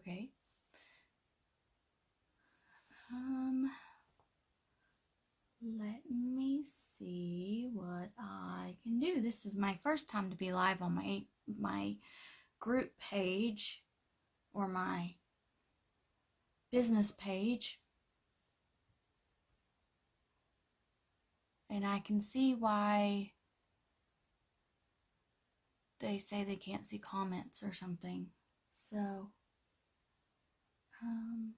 Okay. Let me see what I can do. This is my first time to be live on my group page or my business page. And I can see why they say they can't see comments or something. So, I'm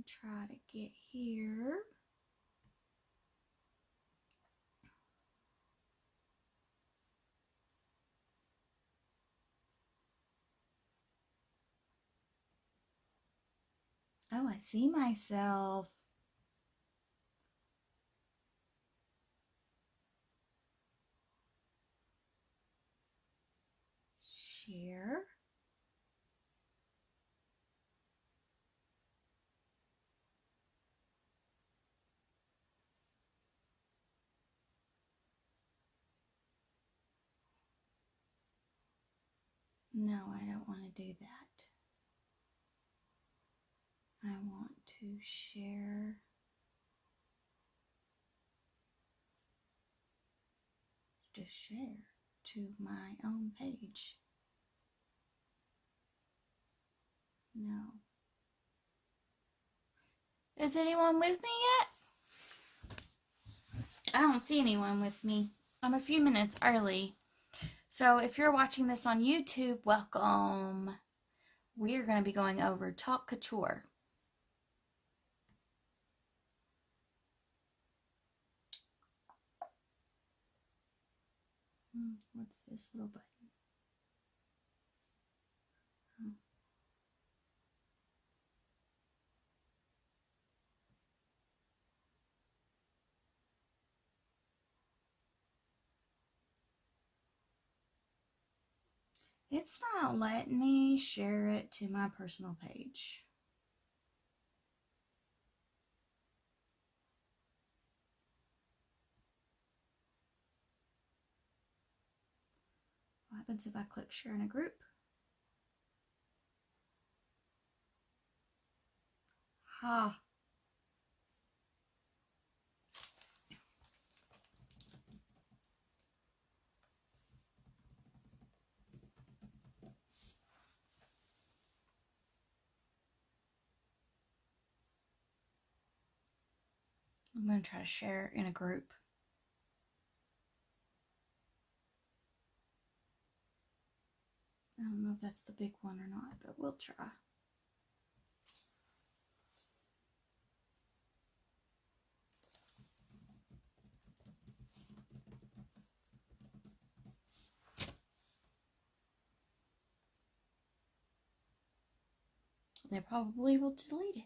try to get here. Oh, I see myself. Share. No, I don't want to do that. I want to share. To share to my own page. No. Is anyone with me yet? I don't see anyone with me. I'm a few minutes early. So if you're watching this on YouTube, welcome. We're going to be going over Talk Couture. What's this little button? Oh. It's not letting me share it to my personal page. What happens if I click share in a group? Ha. I'm going to try to share in a group. I don't know if that's the big one or not, but we'll try. They probably will delete it.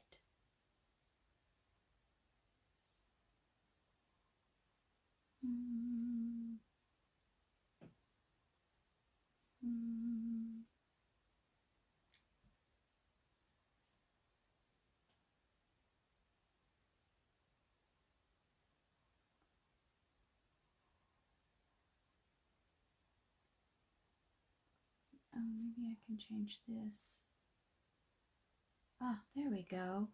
Oh, maybe I can change this. Ah, there we go.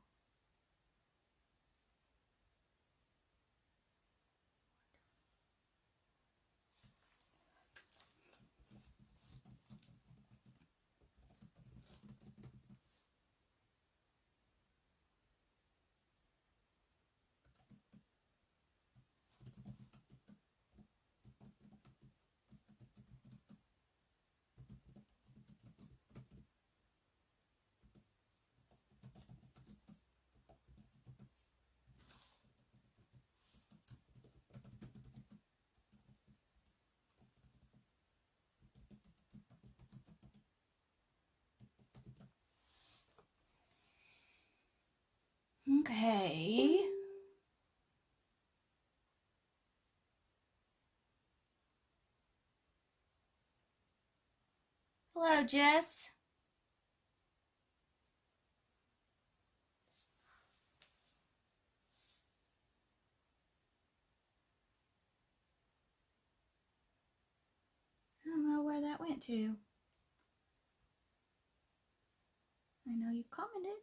Okay. Hello, Jess. I don't know where that went to. I know you commented.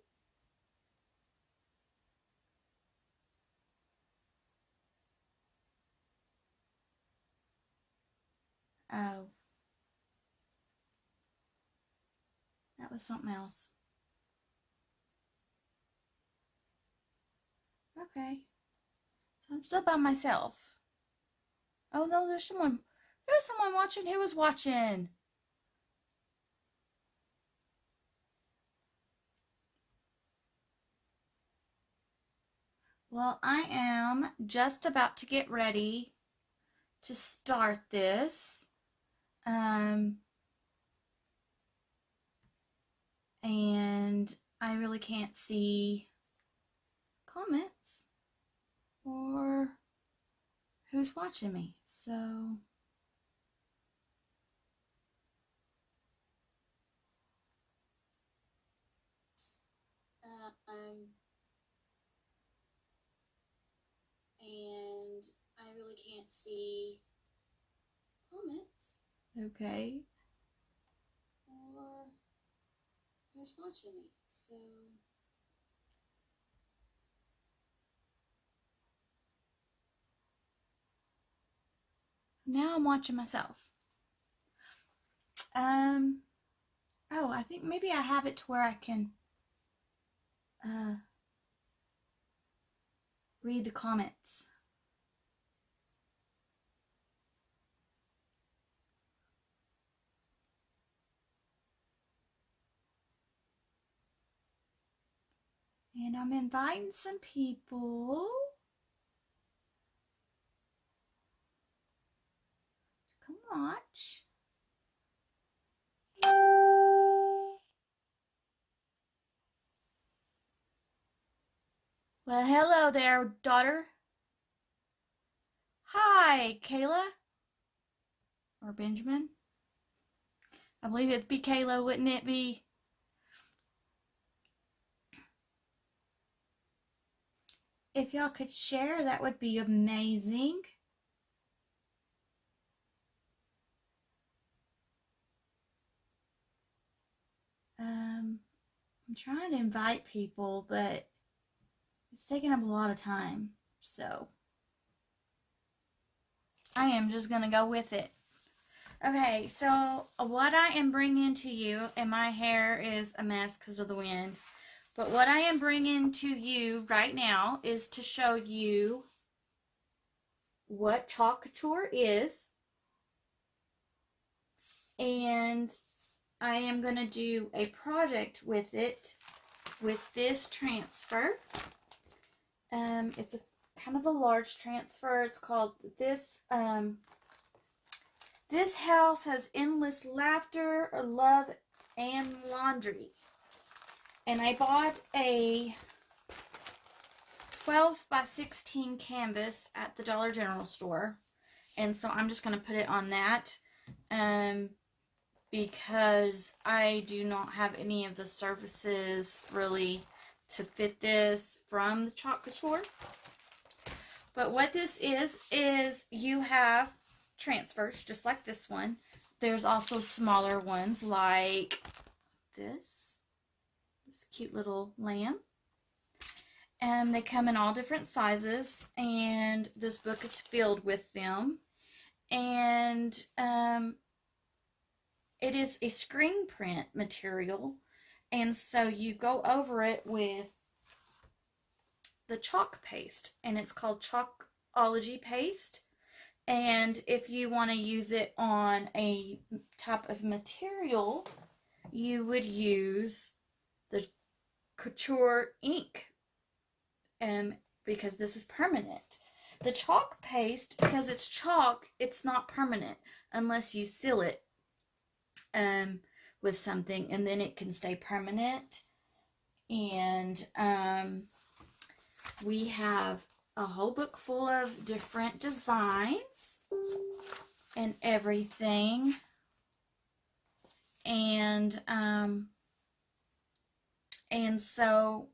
Oh. That was something else. Okay. I'm still by myself. Oh no, there's someone watching. Who was watching? Well, I am just about to get ready to start this. And I really can't see comments or who's watching me. So and I really can't see comments. Okay. Or who's watching me. So now I'm watching myself. Oh, I think maybe I have it to where I can read the comments. And I'm inviting some people to come watch. Well, hello there, daughter. Hi, Kayla. Or Benjamin. I believe it'd be Kayla, wouldn't it be? If y'all could share, that would be amazing. I'm trying to invite people, but it's taking up a lot of time. So I am just going to go with it. Okay, so what I am bringing to you, and my hair is a mess because of the wind, but what I am bringing to you right now is to show you what Couture is. And I am going to do a project with it, with this transfer. It's a kind of a large transfer. It's called this, This House Has Endless Laughter, Love, and Laundry. And I bought a 12 by 16 canvas at the Dollar General store. And so I'm just going to put it on that. Because I do not have any of the surfaces really to fit this from the Couture. But what this is you have transfers just like this one. There's also smaller ones like this cute little lamb. And they come in all different sizes, and this book is filled with them. And it is a screen print material, and so you go over it with the chalk paste, and it's called Chalkology paste. And if you want to use it on a type of material, you would use the Couture ink, because this is permanent. The chalk paste, because it's chalk, it's not permanent unless you seal it with something, and then it can stay permanent. And we have a whole book full of different designs and everything. And so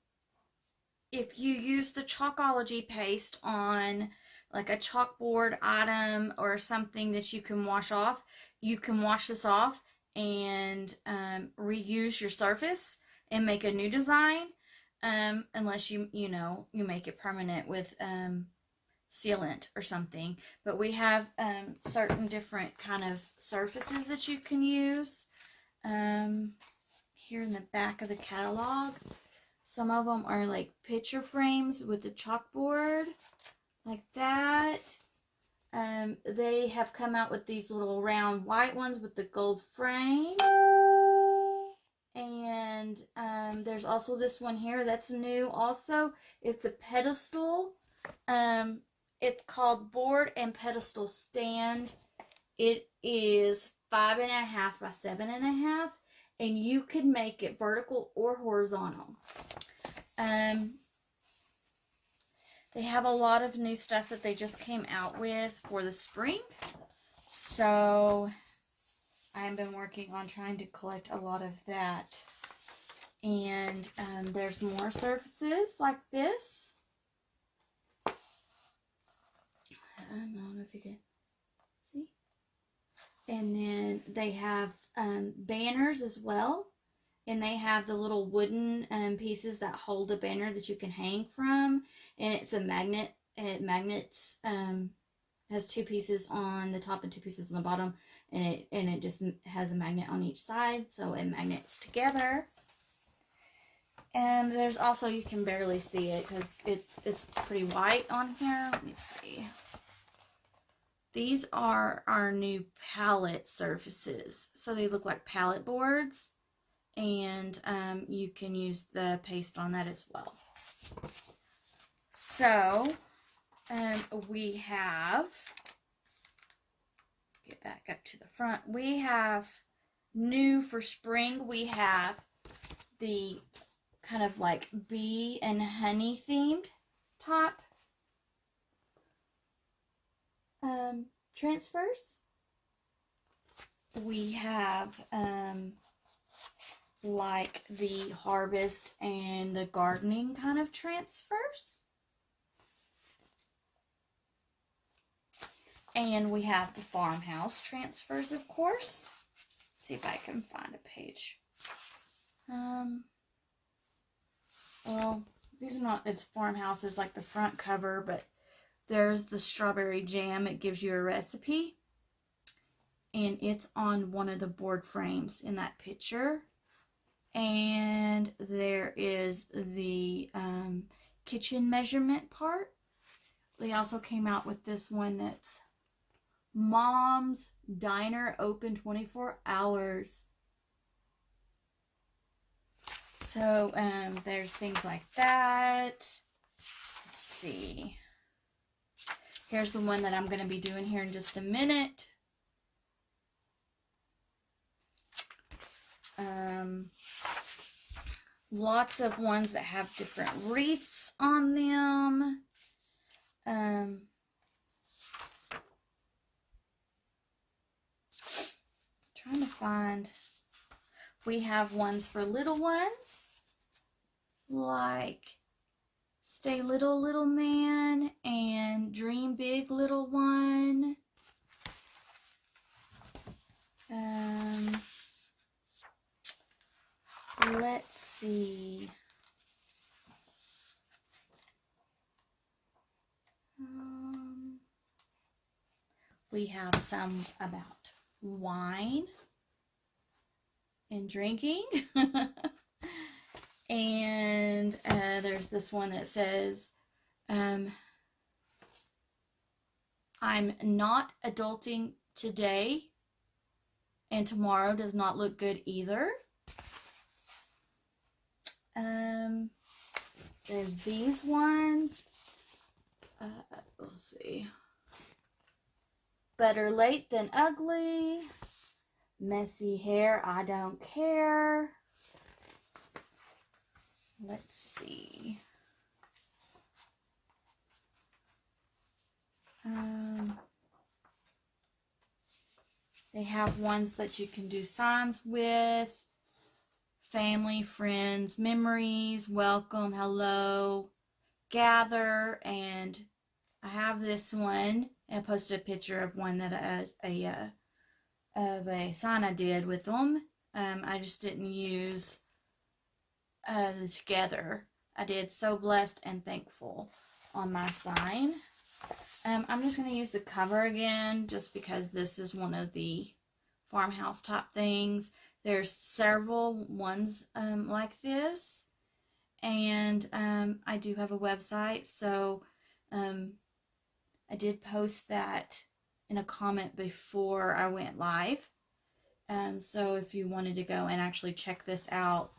if you use the Chalkology paste on like a chalkboard item or something that you can wash off, you can wash this off and reuse your surface, and make a new design, unless you make it permanent with sealant or something. But we have certain different kind of surfaces that you can use. Here in the back of the catalog, some of them are like picture frames with the chalkboard, like that. They have come out with these little round white ones with the gold frame. And there's also this one here that's new also. It's a pedestal. It's called Board and Pedestal Stand. It is 5.5 by 7.5, and you can make it vertical or horizontal. They have a lot of new stuff that they just came out with for the spring. So I've been working on trying to collect a lot of that. And there's more surfaces like this. I don't know if you can see. And then they have banners as well. And they have the little wooden pieces that hold a banner that you can hang from. And it's a magnet. It magnets, has 2 pieces on the top and 2 pieces on the bottom. And it just has a magnet on each side. So it magnets together. And there's also, you can barely see it because it's pretty white on here. Let me see. These are our new palette surfaces. So they look like palette boards. And you can use the paste on that as well. So we have, get back up to the front, we have new for spring, we have the kind of like bee and honey themed top transfers. We have like the harvest and the gardening kind of transfers. And we have the farmhouse transfers, of course. Let's see if I can find a page. Well, these are not as farmhouses like the front cover, but there's the strawberry jam. It gives you a recipe. And it's on one of the board frames in that picture. And there is the kitchen measurement part. They also came out with this one that's Mom's Diner, open 24 hours. So there's things like that. Let's see. Here's the one that I'm going to be doing here in just a minute. Lots of ones that have different wreaths on them. Trying to find, we have ones for little ones, like Stay Little Little Man and Dream Big Little One. Let's see. We have some about wine and drinking. And there's this one that says, I'm not adulting today, and tomorrow does not look good either. There's these ones. Let's see. Better late than ugly. Messy hair, I don't care. Let's see. They have ones that you can do signs with. Family, friends, memories, welcome, hello, gather, and I have this one. I posted a picture of one that of a sign I did with them. I just didn't use together. I did So Blessed and Thankful on my sign. I'm just going to use the cover again just because this is one of the farmhouse type things. There's several ones like this, and I do have a website, so I did post that in a comment before I went live. So if you wanted to go and actually check this out,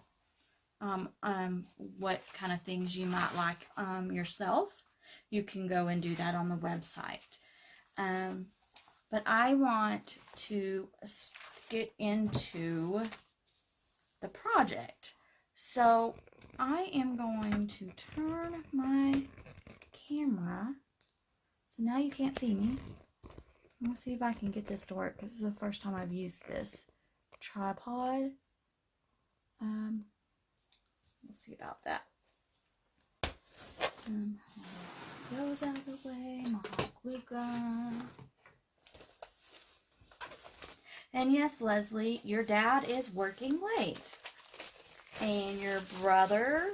what kind of things you might like yourself, you can go and do that on the website. But I want to get into the project. So I am going to turn my camera. So now you can't see me. I'm going to see if I can get this to work because this is the first time I've used this tripod. We'll see about that. Those out of the way. My hot glue gun. And yes, Leslie, your dad is working late. And your brother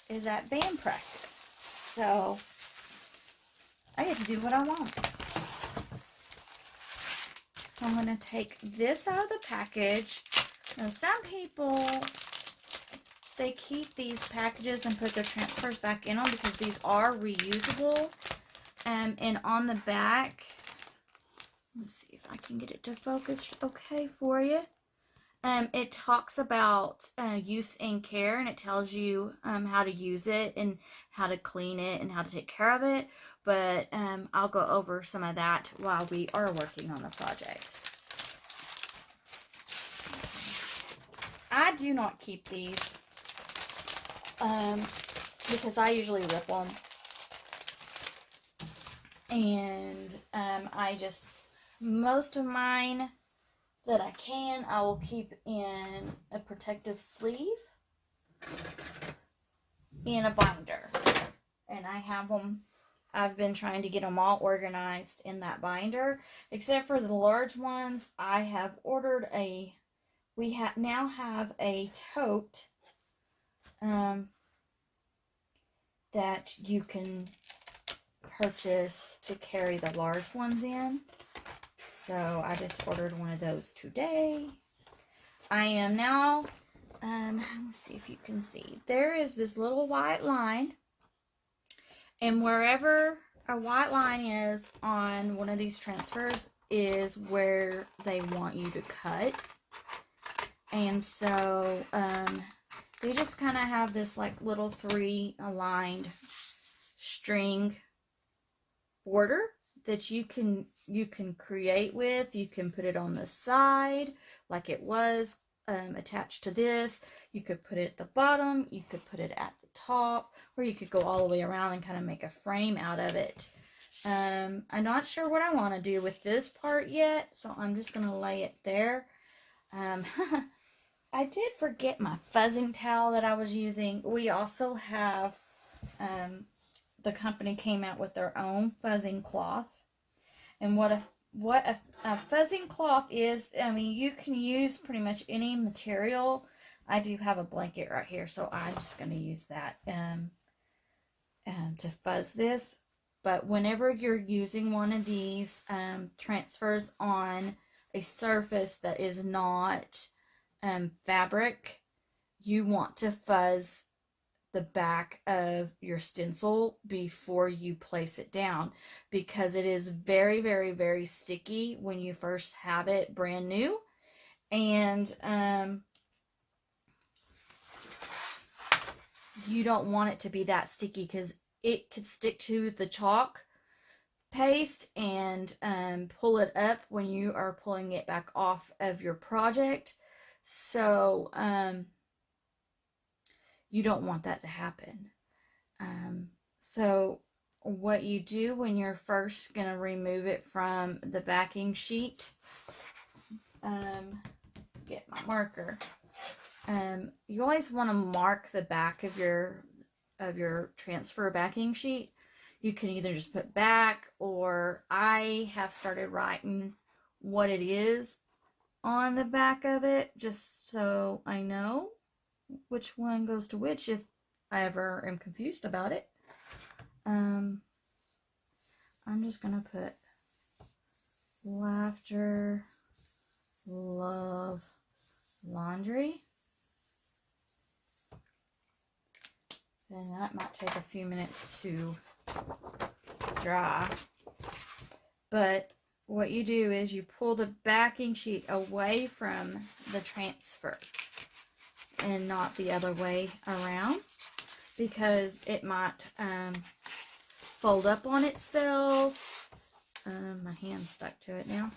is at band practice. So I get to do what I want. So I'm going to take this out of the package. Now, some people, they keep these packages and put their transfers back in them because these are reusable. And on the back, let's see if I can get it to focus okay for you. It talks about use and care, and it tells you how to use it and how to clean it and how to take care of it. But I'll go over some of that while we are working on the project. I do not keep these because I usually rip them. And most of mine that I can, I will keep in a protective sleeve in a binder. And I have them, I've been trying to get them all organized in that binder. Except for the large ones, I have ordered we now have a tote that you can purchase to carry the large ones in. So I just ordered one of those today. I am now, let's see if you can see. There is this little white line. And wherever a white line is on one of these transfers is where they want you to cut. And so they just kind of have this like little 3 aligned string border that you can create with. You can put it on the side like it was attached to this. You could put it at the bottom, you could put it at the top, or you could go all the way around and kind of make a frame out of it. I'm not sure what I want to do with this part yet, so I'm just going to lay it there. I did forget my fuzzing towel that I was using. We also have, the company came out with their own fuzzing cloth. And what a fuzzing cloth is, I mean, you can use pretty much any material. I do have a blanket right here, so I'm just going to use that to fuzz this. But whenever you're using one of these transfers on a surface that is not fabric, you want to fuzz the back of your stencil before you place it down, because it is very, very, very sticky when you first have it brand new. And you don't want it to be that sticky because it could stick to the chalk paste and pull it up when you are pulling it back off of your project. So you don't want that to happen. So what you do when you're first going to remove it from the backing sheet, get my marker. You always want to mark the back of your transfer backing sheet. You can either just put back, or I have started writing what it is on the back of it just so I know. which one goes to which if I ever am confused about it. I'm just gonna put laughter, love, laundry. And that might take a few minutes to dry. But what you do is you pull the backing sheet away from the transfer and not the other way around, because it might fold up on itself. My hand's stuck to it now.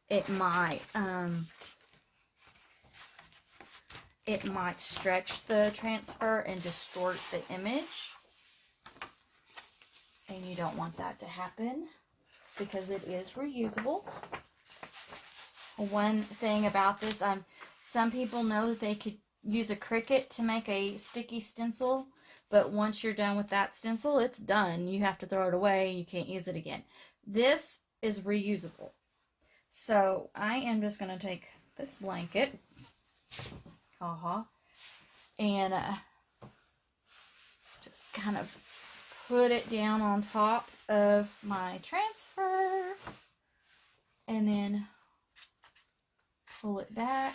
It might stretch the transfer and distort the image, and you don't want that to happen because it is reusable. One thing about this, some people know that they could use a Cricut to make a sticky stencil, but once you're done with that stencil, it's done. You have to throw it away. You can't use it again. This is reusable. So I am just going to take this blanket, and just kind of put it down on top of my transfer, and then pull it back.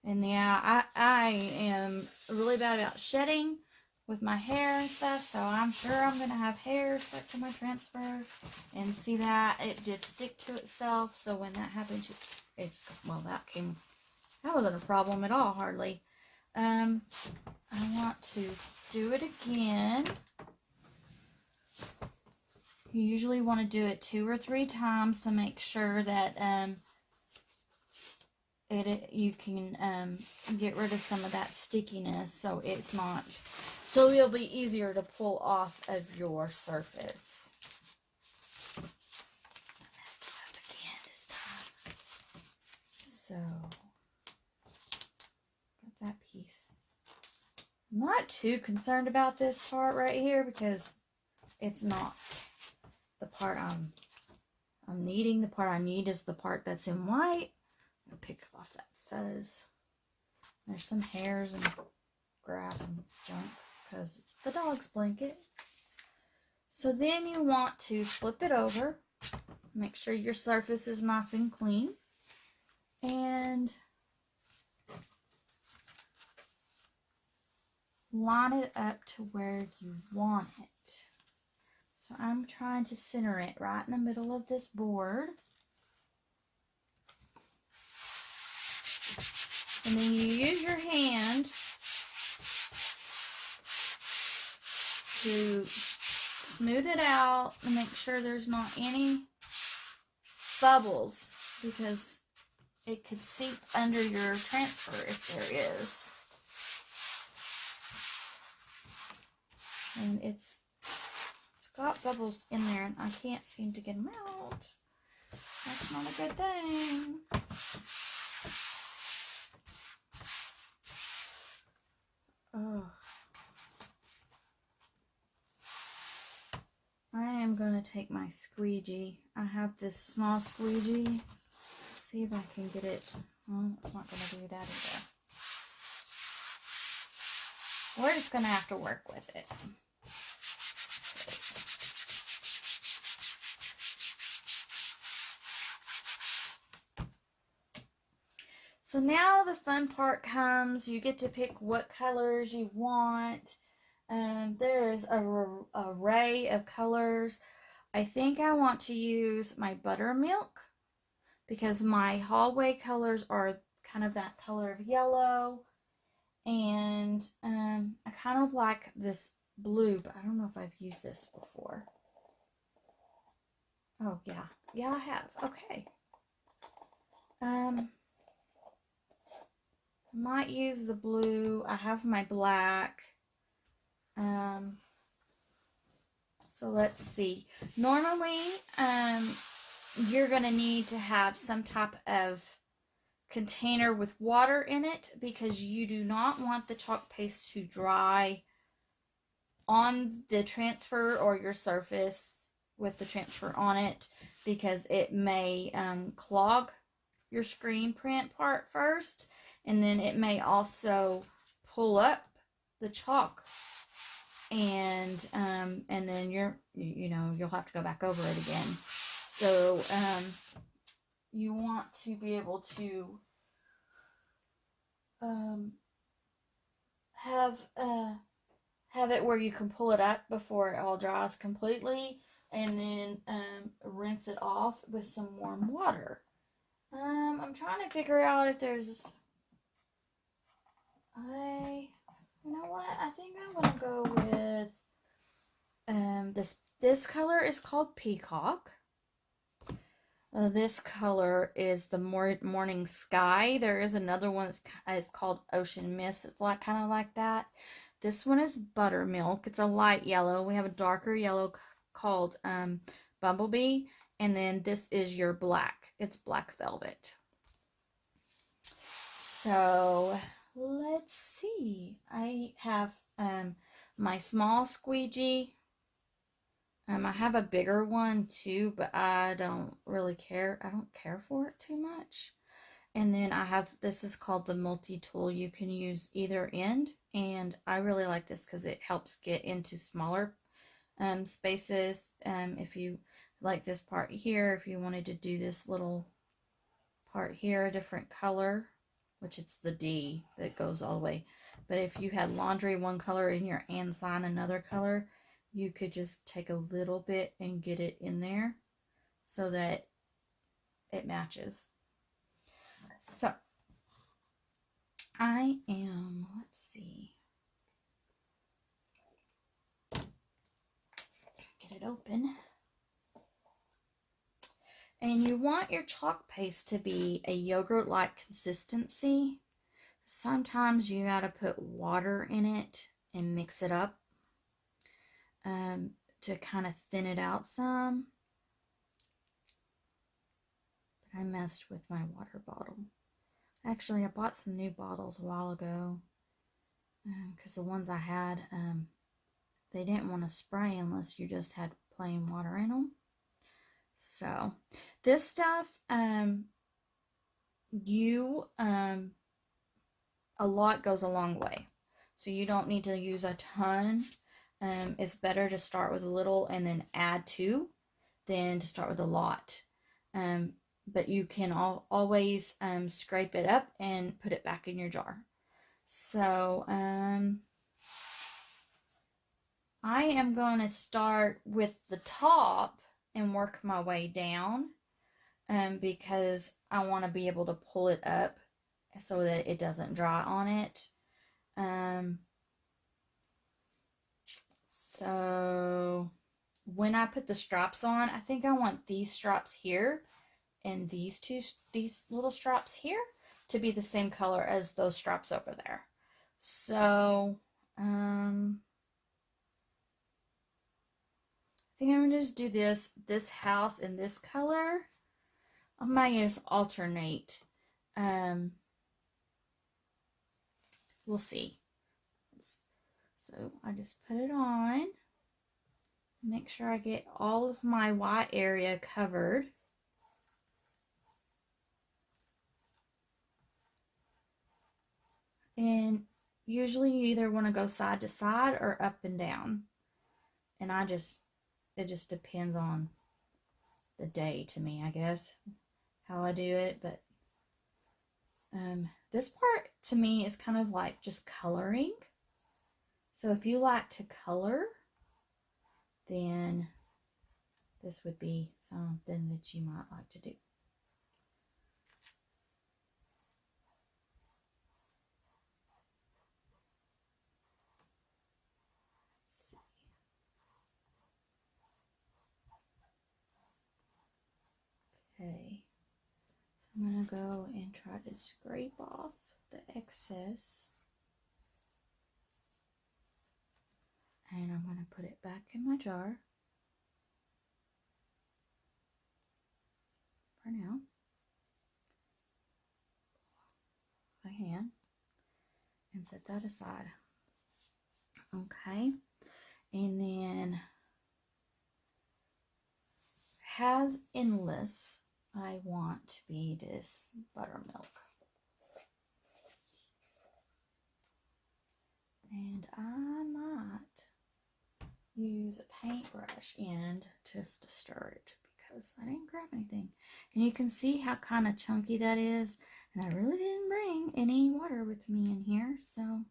And yeah, I am really bad about shedding with my hair and stuff, so I'm sure I'm going to have hair stuck to my transfer. And see that? It did stick to itself, so when that happened, well, that wasn't a problem at all, hardly. I want to do it again. You usually want to do it 2 or 3 times to make sure that you can get rid of some of that stickiness, so it'll be easier to pull off of your surface. I messed it up again this time. So, got that piece. I'm not too concerned about this part right here because it's not the part I'm needing. The part I need is the part that's in white. I'm going to pick off that fuzz. There's some hairs and grass and junk because it's the dog's blanket. So then you want to flip it over. Make sure your surface is nice and clean. And line it up to where you want it. So I'm trying to center it right in the middle of this board. And then you use your hand to smooth it out and make sure there's not any bubbles, because it could seep under your transfer if there is. And it's got bubbles in there and I can't seem to get them out. That's not a good thing. Oh. I am going to take my squeegee. I have this small squeegee. Let's see if I can get it. Well, it's not going to do that either. We're just going to have to work with it. So now the fun part comes. You get to pick what colors you want. There is an array of colors. I think I want to use my buttermilk because my hallway colors are kind of that color of yellow. And I kind of like this blue, but I don't know if I've used this before. Oh, yeah. Yeah, I have. Okay. Might use the blue. I have my black. So let's see. Normally, you're going to need to have some type of container with water in it because you do not want the chalk paste to dry on the transfer or your surface with the transfer on it, because it may clog your screen print part first, and then it may also pull up the chalk, and then you'll have to go back over it again. So you want to be able to have it where you can pull it up before it all dries completely, and then rinse it off with some warm water. I'm trying to figure out if there's you know what? I think I'm gonna go with this color is called Peacock. This color is the Morning Sky. There is another one that's called Ocean Mist. It's kind of like that. This one is Buttermilk. It's a light yellow. We have a darker yellow called Bumblebee, and then this is your black. It's Black Velvet. So let's see. I have my small squeegee. I have a bigger one too, but I don't really care. I don't care for it too much. And then I have, this is called the multi-tool. You can use either end, and I really like this because it helps get into smaller spaces. If you like this part here, if you wanted to do this little part here a different color, which it's the D that goes all the way. But if you had laundry one color and your and sign another color, you could just take a little bit and get it in there so that it matches. So I am, let's see, get it open. And you want your chalk paste to be a yogurt-like consistency. Sometimes you gotta put water in it and mix it up to kind of thin it out some. But I messed with my water bottle. Actually, I bought some new bottles a while ago because the ones I had, they didn't want to spray unless you just had plain water in them. So this stuff, a lot goes a long way. So you don't need to use a ton. It's better to start with a little and then add to than to start with a lot. But you can always scrape it up and put it back in your jar. So I am going to start with the top and work my way down because I want to be able to pull it up so that it doesn't dry on it. So when I put the straps on, I think I want these straps here and these little straps here to be the same color as those straps over there. So I think I'm gonna just do this house in this color. I might just alternate. We'll see. So I just put it on. Make sure I get all of my white area covered. And usually you either want to go side to side or up and down. And it just depends on the day to me, I guess, how I do it. But this part to me is kind of like just coloring. So if you like to color, then this would be something that you might like to do. Let's see. Okay, so I'm going to go and try to scrape off the excess. And I'm going to put it back in my jar for now. My hand, and set that aside. Okay, and then has endless. I want to be this buttermilk. And I might use a paintbrush end just to stir it because I didn't grab anything. And you can see how kind of chunky that is. And I really didn't bring any water with me in here, so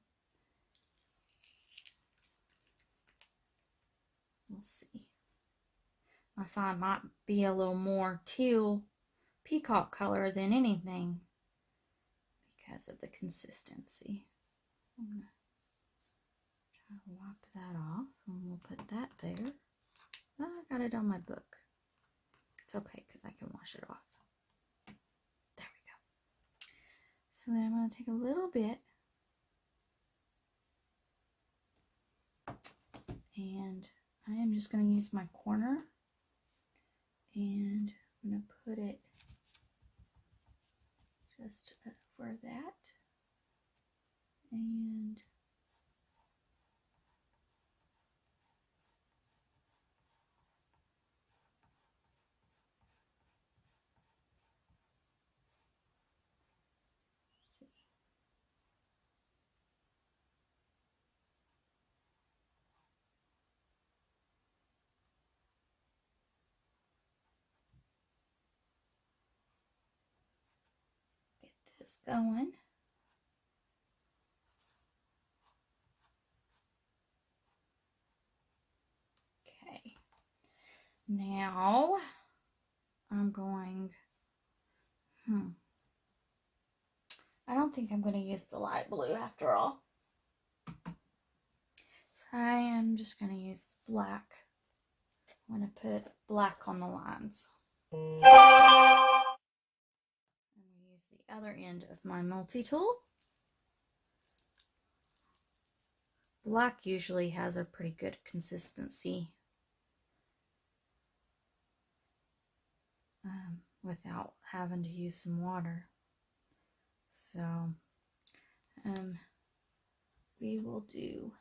we'll see. I thought it might be a little more teal peacock color than anything because of the consistency. I'm going to try to wipe that off and we'll put that there. Oh, I got it on my book. It's okay because I can wash it off. There we go. So then I'm going to take a little bit and I am just going to use my corner and I'm going to put it just over that and get this going. Okay, now I'm going, I don't think I'm going to use the light blue after all. So I am just going to use the black. I'm going to put black on the lines. I'm going to use the other end of my multi-tool. Black usually has a pretty good consistency without having to use some water. So we will do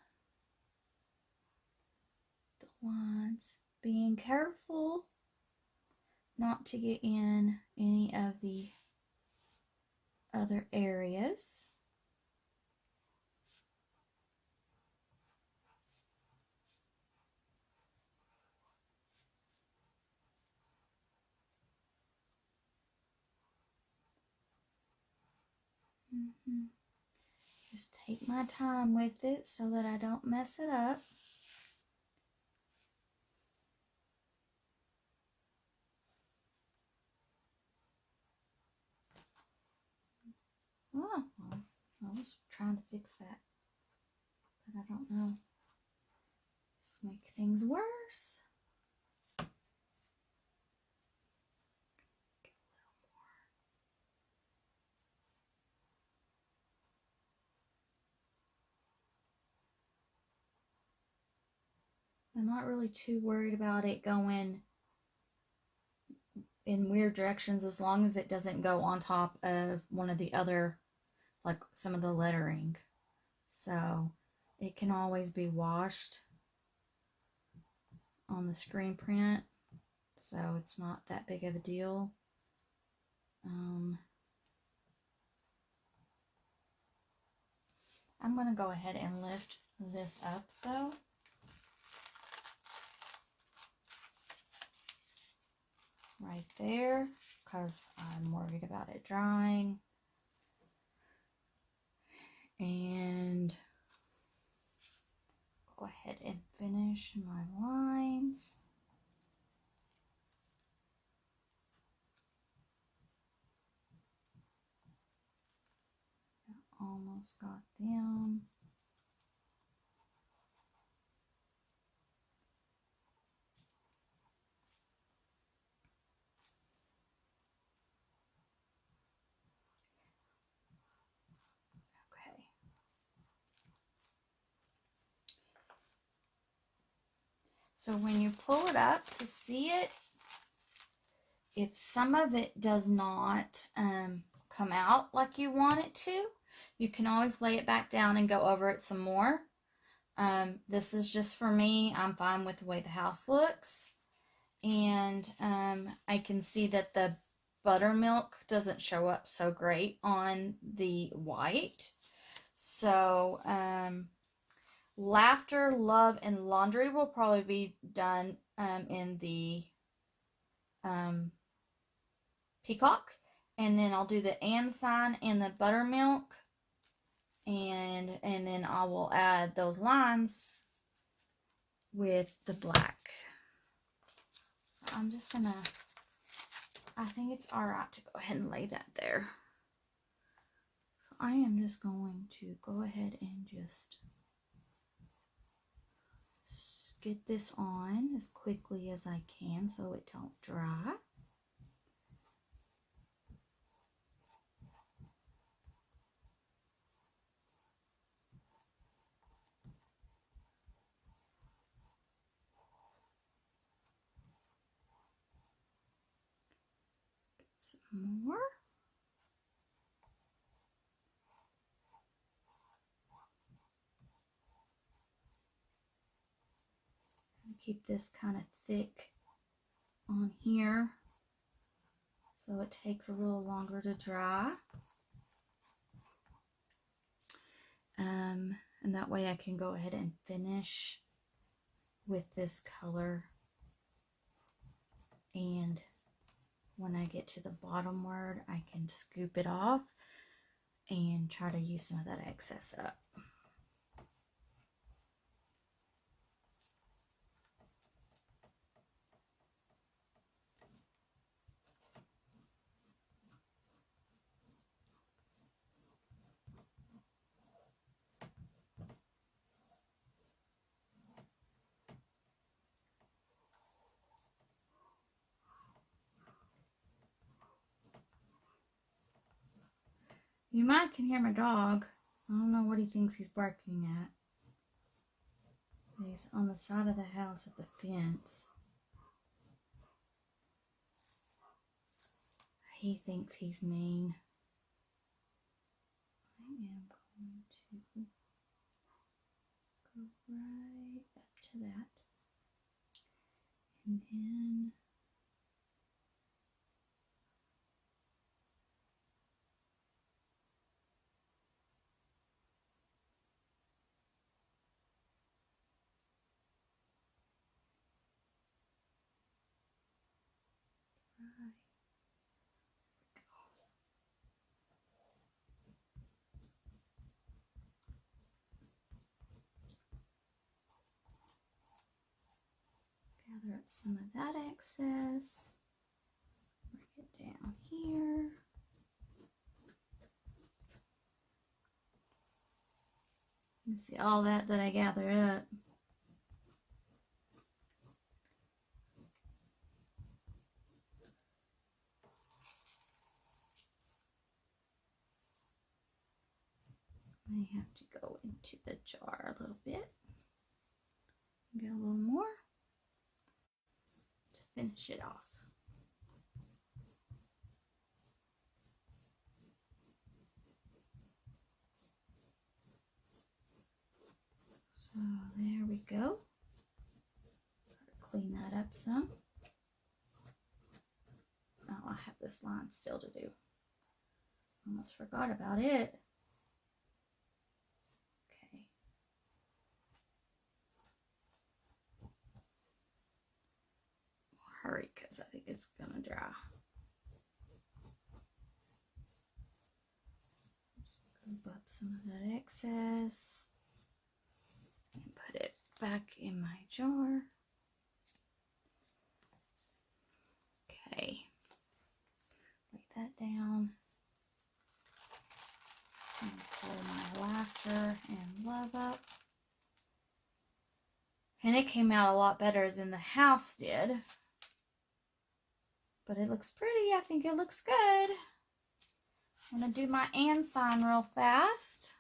the lines, being careful not to get in any of the other areas. Just take my time with it so that I don't mess it up. Oh, well, I was trying to fix that, but I don't know. Just make things worse. I'm not really too worried about it going in weird directions as long as it doesn't go on top of one of the other, like some of the lettering. So it can always be washed on the screen print, so it's not that big of a deal. I'm going to go ahead and lift this up though. Right there, because I'm worried about it drying. And go ahead and finish my lines. Almost got them. Okay. So when you pull it up to see it, if some of it does not come out like you want it to, you can always lay it back down and go over it some more. This is just for me. I'm fine with the way the house looks. And I can see that the buttermilk doesn't show up so great on the white. So Laughter, Love, and Laundry will probably be done in the peacock. And then I'll do the and sign and the buttermilk. And then I will add those lines with the black. I'm just gonna, I think it's alright to go ahead and lay that there. So I am just going to go ahead and just get this on as quickly as I can so it don't dry. Some more. Keep this kind of thick on here so it takes a little longer to dry. And that way I can go ahead and finish with this color. And when I get to the bottom word, I can scoop it off and try to use some of that excess up. You might can hear my dog. I don't know what he thinks he's barking at. He's on the side of the house at the fence. He thinks he's mean. I am going to go right up to that. And then gather up some of that excess. Bring it down here. You can see all that I gather up. May have to go into the jar a little bit. Get a little more to finish it off. So there we go. Clean that up some. Oh, I have this line still to do. Almost forgot about it. Okay. I'll hurry because I think it's gonna dry. Scoop up some of that excess and put it back in my jar. Okay. Lay that down. And pull my Laughter and Love up. And it came out a lot better than the house did. But it looks pretty. I think it looks good. I'm going to do my and sign real fast.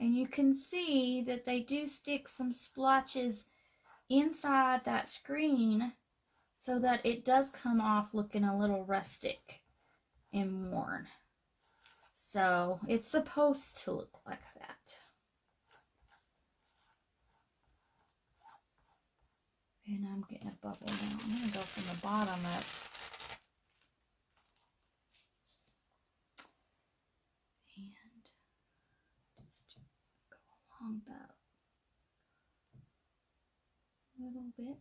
And you can see that they do stick some splotches inside that screen so that it does come off looking a little rustic and worn. So it's supposed to look like that. And I'm getting a bubble now. I'm going to go from the bottom up. And just go along that little bit.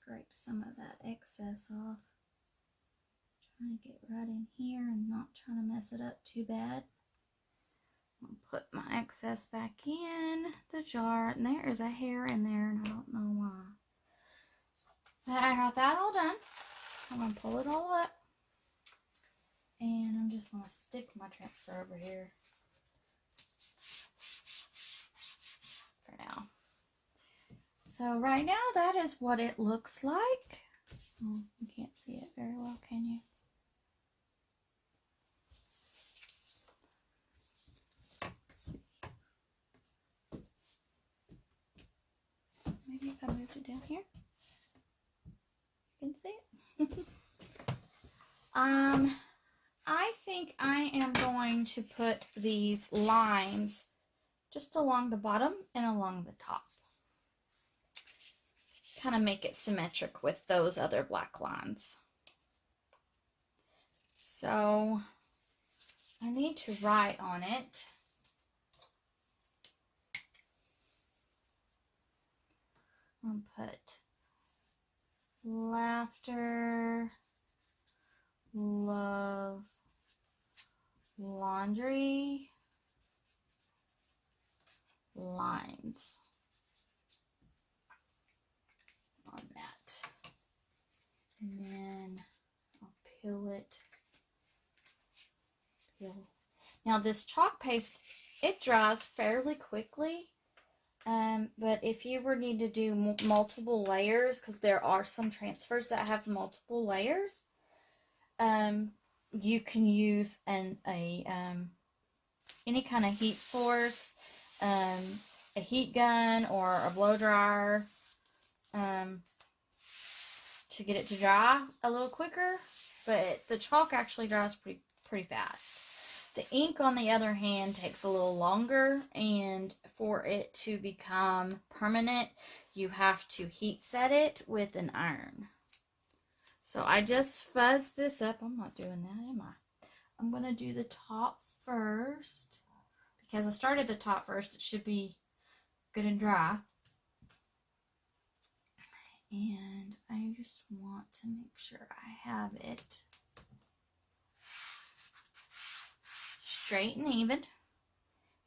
Scrape some of that excess off. Trying to get right in here and not trying to mess it up too bad. I'll put my excess back in the jar, and there is a hair in there, and I don't know why. But I got that all done. I'm going to pull it all up, and I'm just going to stick my transfer over here for now. So right now, that is what it looks like. Oh, you can't see it very well, can you? Maybe if I moved it down here, you can see it. I think I am going to put these lines just along the bottom and along the top. Kind of make it symmetric with those other black lines. So I need to write on it. I'm going to put laughter, love, laundry, lines on that. And then I'll peel it. Now this chalk paste, it dries fairly quickly. But if you were need to do multiple layers, because there are some transfers that have multiple layers, you can use any kind of heat source, a heat gun or a blow dryer, to get it to dry a little quicker. But the chalk actually dries pretty fast. The ink, on the other hand, takes a little longer, and for it to become permanent, you have to heat set it with an iron. So I just fuzzed this up. I'm not doing that, am I? I'm going to do the top first. Because I started the top first, it should be good and dry. And I just want to make sure I have it straight and even.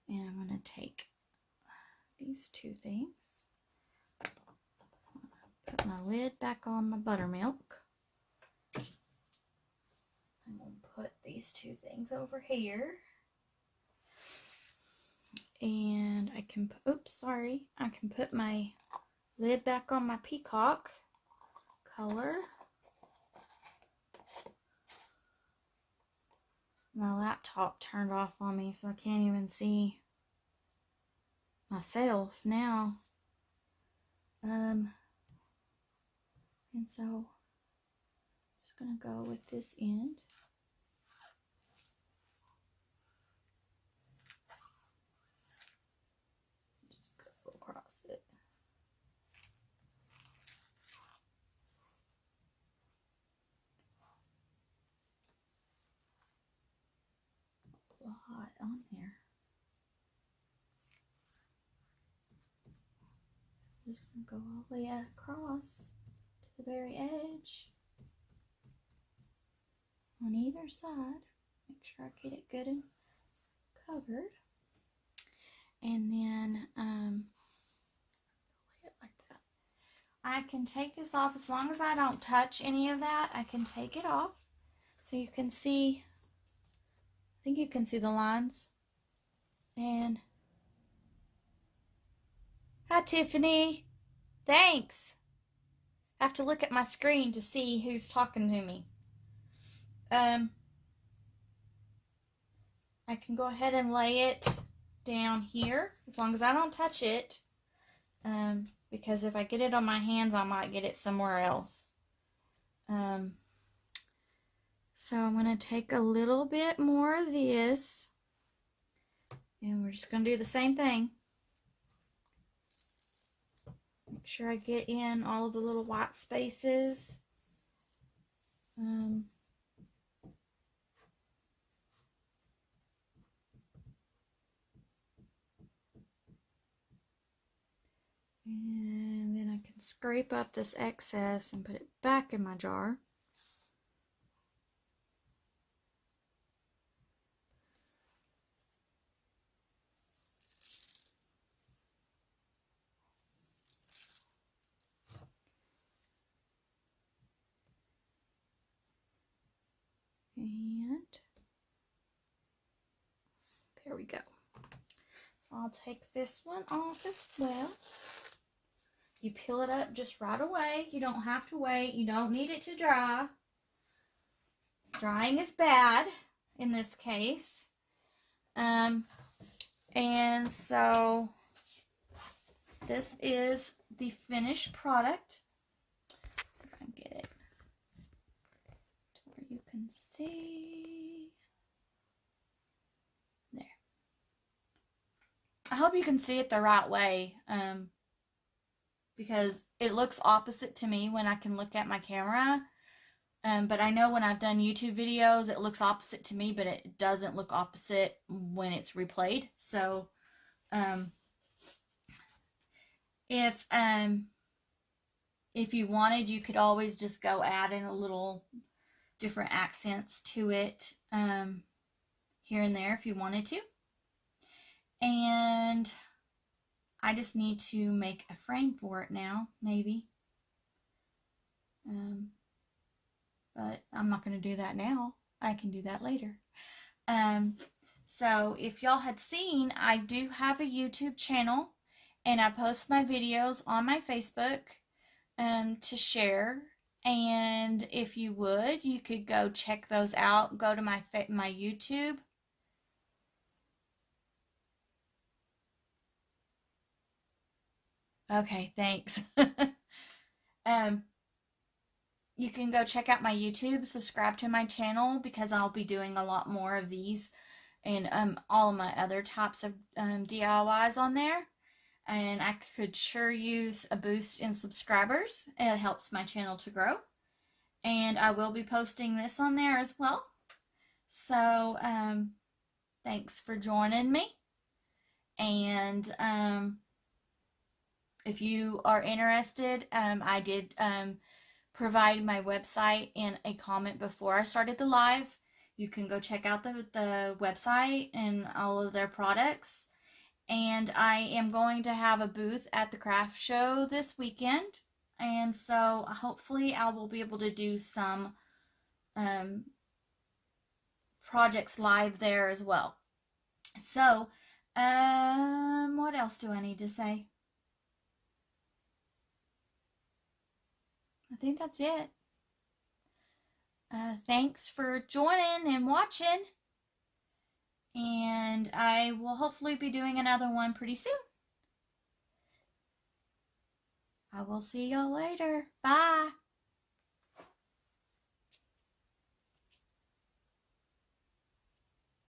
And I'm going to take these two things. Put my lid back on my buttermilk. I'm going to put these two things over here. And I can, I can put my lid back on my peacock color. My laptop turned off on me, so I can't even see myself now. And so I'm just gonna go with this end. Just go across it. A lot on there. I'm just gonna go all the way across to the very edge on either side. Make sure I get it good and covered. And then lay it like that. I can take this off as long as I don't touch any of that. I can take it off so you can see. I think you can see the lines. And hi, Tiffany. Thanks. I have to look at my screen to see who's talking to me. I can go ahead and lay it down here, as long as I don't touch it, because if I get it on my hands, I might get it somewhere else. So I'm going to take a little bit more of this, and we're just going to do the same thing. Make sure I get in all of the little white spaces. And then I can scrape up this excess and put it back in my jar. And there we go. I'll take this one off as well. You peel it up just right away. You don't have to wait. You don't need it to dry. Drying is bad in this case. And so this is the finished product. See if I can get it to where you can see. There. I hope you can see it the right way. Because it looks opposite to me when I can look at my camera. But I know when I've done YouTube videos, it looks opposite to me, but it doesn't look opposite when it's replayed. So, if you wanted, you could always just go add in a little different accents to it, here and there if you wanted to. And I just need to make a frame for it now, maybe. But I'm not going to do that now. I can do that later. So if y'all had seen, I do have a YouTube channel, and I post my videos on my Facebook to share. And if you would, you could go check those out. Go to my YouTube. Okay, thanks. You can go check out my YouTube, subscribe to my channel, because I'll be doing a lot more of these and all of my other types of DIYs on there. And I could sure use a boost in subscribers. It helps my channel to grow. And I will be posting this on there as well. So, thanks for joining me. And if you are interested, I did provide my website in a comment before I started the live. You can go check out the website and all of their products. And I am going to have a booth at the craft show this weekend. And so hopefully I will be able to do some projects live there as well. So, what else do I need to say? I think that's it. Thanks for joining and watching. And I will hopefully be doing another one pretty soon. I will see y'all later. Bye.